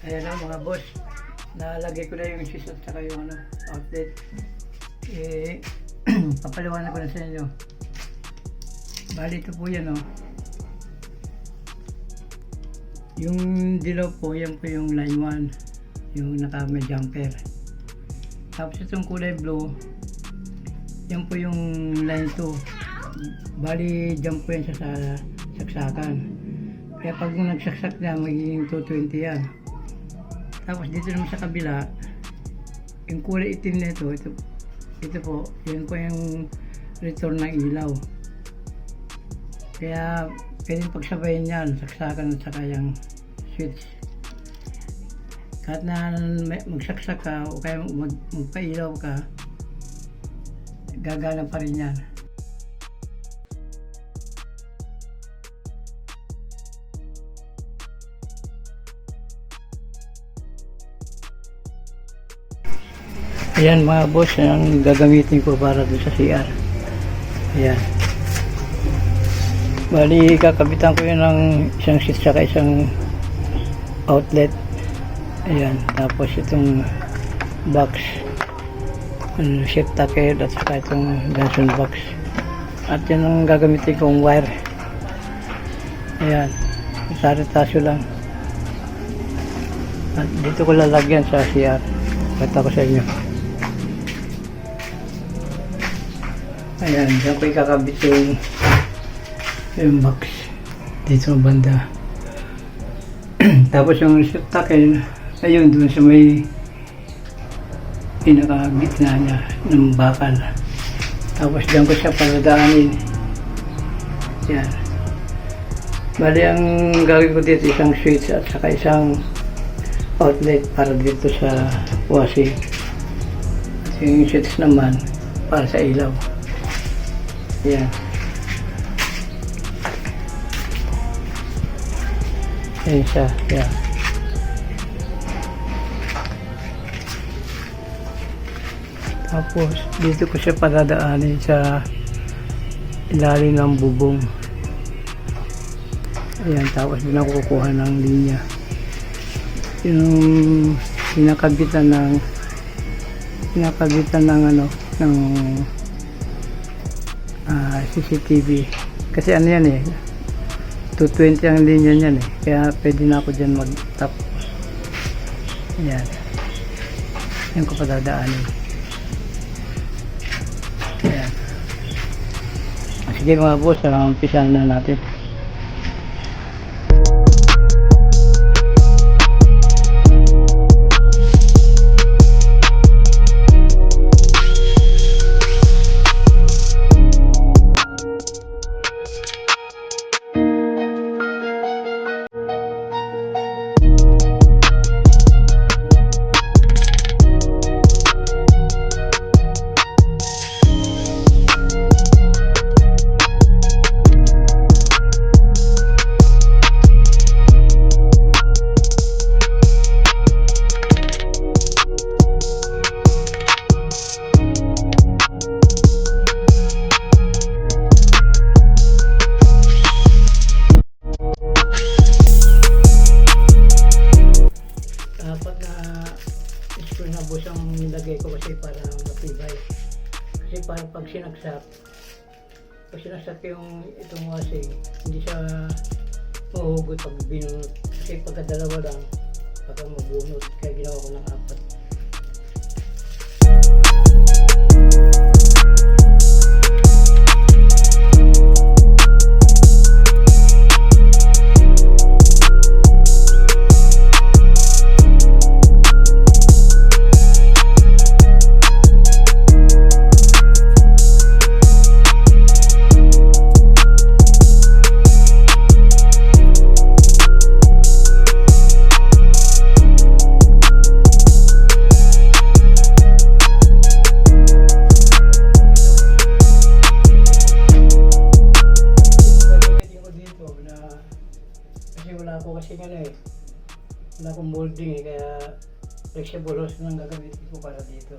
Ayan na mga boss, nalagay ko na yung scissors at saka yung outlet. Papaliwanag ko na sa inyo. Bali ito po yan yung dilaw po, yan po yung line 1, yung naka may jumper. Tapos itong kulay blue, yan po yung line 2. Bali jump po yan sa saksakan. Kaya pag nagsaksak na, magiging 220 yan. Tapos dito naman sa kabila, yung kulay itim na ito po, yan po yung return ng ilaw. Kaya pwedeng pagsabayin yan, saksakan at saka yung switch. Kahit na magsaksak ka o kaya magpailaw ka, gagana pa rin yan. Ayan mga boss, ang gagamitin ko para doon sa CR. Ayan. Bali, kakabitan ko yun ng isang switch saka isang outlet. Ayan. Tapos itong box, shift tackle at saka itong Johnson box. At yan ang gagamitin kong wire. Ayan. Sari-tasyo lang. At dito ko lalagyan sa CR. Kata ko sa inyo. Ayan, dyan ko ikakabit yung box dito sa banda. Tapos yung shift tackle, ayun, dun sa may pinakagitna niya ng bakal. Tapos dyan ko siya paladaanin. Yan. Bali, ang gagawin ko dito, isang switch at saka isang outlet para dito sa washing. At yung switch naman para sa ilaw. Yan. Ayan siya. Yan. Tapos dito ko siya padadaanin sa ilalim ng bubong. Ayan. Tapos doon ako kukuha ng linya. Yung pinakabitan ng CCTV. Kasi ano yan 220 ang linya niyan kaya pwede na ako dyan mag-tap. Ayan. Yan ko padadaanin. Ayan. Sige mga boss, umpisahan na natin. Ang nilagay ko kasi para matibay. Kasi para pag sinaksak yung itong washing, hindi siya mahugot pag binunot. Kasi pagkadalawa lang, baka mabunot. Kaya ginawa ko ng 4. Wala akong molding kaya flexible hose lang gagamitin ko para dito.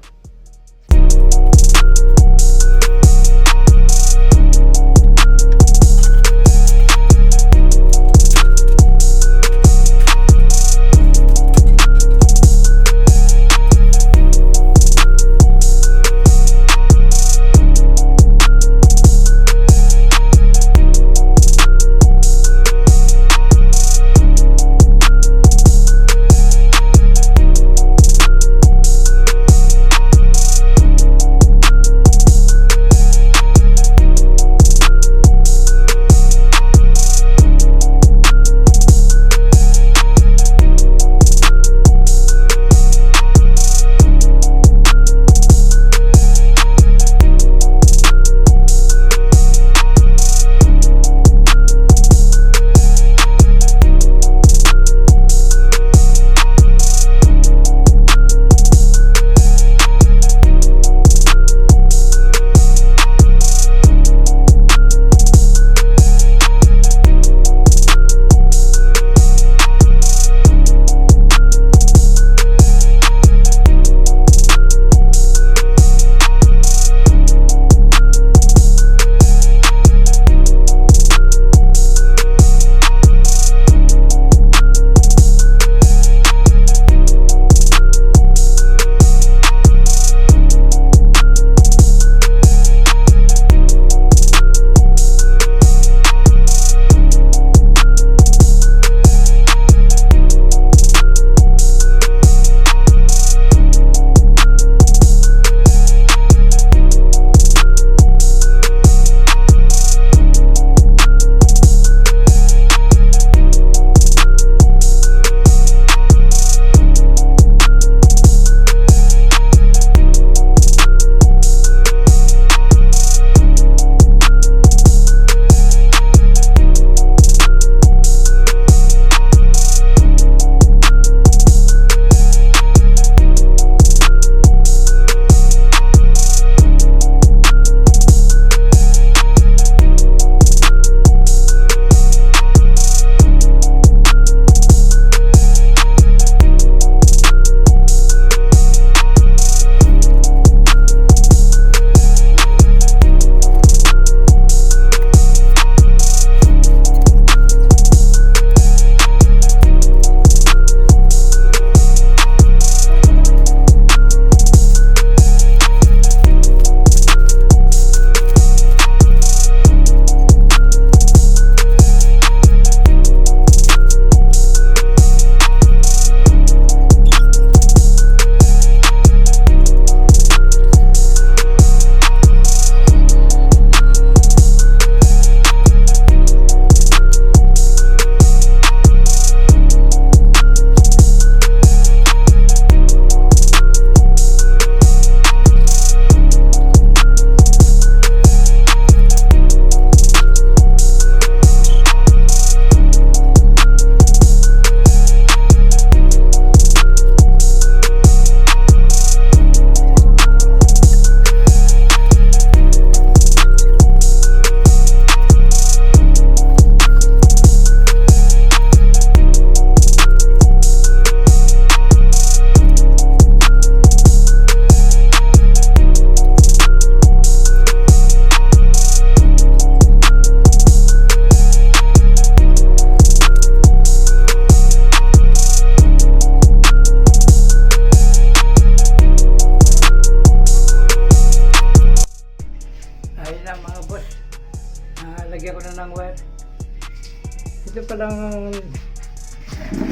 palang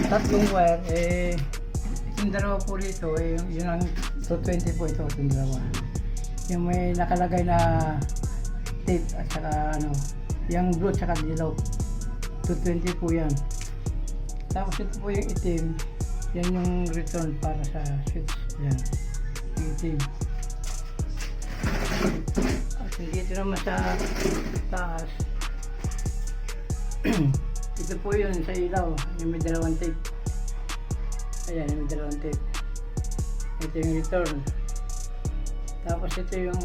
tatlong wire, yung dalawa po rito, yun ang 220 po ito, yung dalawa. Yung may nakalagay na tape at saka yung blue at saka dilaw, 220 po yan. Tapos ito po yung itim, yan yung return para sa switch, yan, yung itim. At dito naman sa taas, ito po yun sa ilaw, yung may dalawang tape. Ayan, yung may dalawang tape. Ito yung return. Tapos ito yung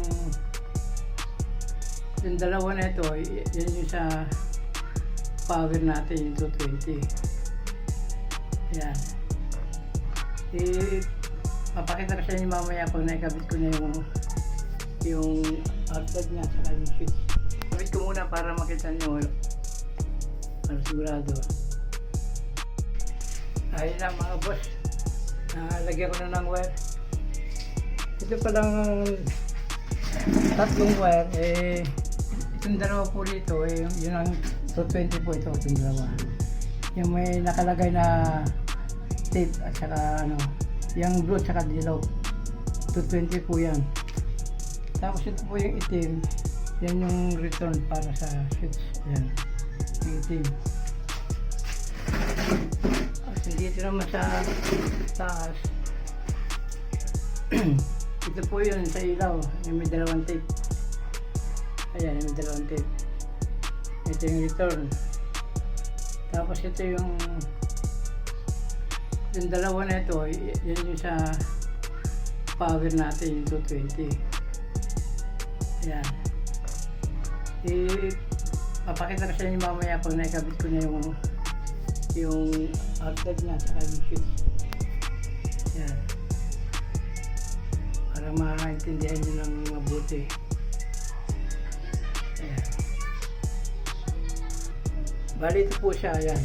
dalawa na ito, yan yung sa power natin, yung 220. Ayan. Papakita ko sa inyo mamaya pag naikabit ko na yung outlet niya saka yung switch. Kabit ko muna para makita nyo, para sigurado. Ayun na mga boss, lagyan ko na ng wire. Ito palang tatlong wire, itong dalawa po rito, yun ang 220 po ito, itong dalawa. Yung may nakalagay na tape at saka yung blue at saka dilaw, 220 po yan. Tapos ito po yung itim, yan yung return para sa switch, yan, yung itim. At dito naman sa taas, ito po yun sa ilaw, yung may dalawang tape. Ayan, yung may dalawang tape. Ito yung return. Tapos ito yung dalawa na ito, yan yung sa power natin, yung 220. Ayan. Papakita ko sa inyo mamaya pag naikabit ko na yung outlet niya saka yung switch. Ayan. Para maintindihan nyo ng mabuti. Ayan. Bali ito po siya, ayan.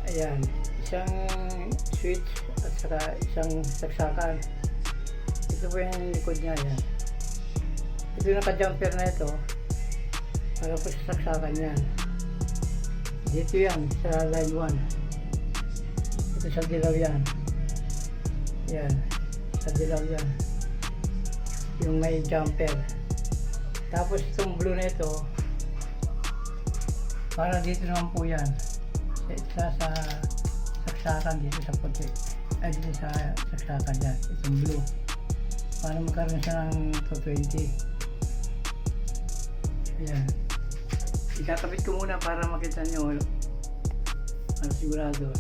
Ayan. Isang switch at saka isang saksakan. Ito po yung likod niya, ayan. Ito yung naka-jumper na ito para po sa saksakan yan. Dito yan sa line 1. Ito sa dilaw yan. Yan, sa dilaw yan. Yung may jumper. Tapos itong blue na ito, para dito naman po yan. Isa sa saksakan dito sa puti. Ay dito sa saksakan yan. Itong blue. Para magkaroon siya ng 220. Ayan. Ikakabit ko muna para makita nyo, para sigurado.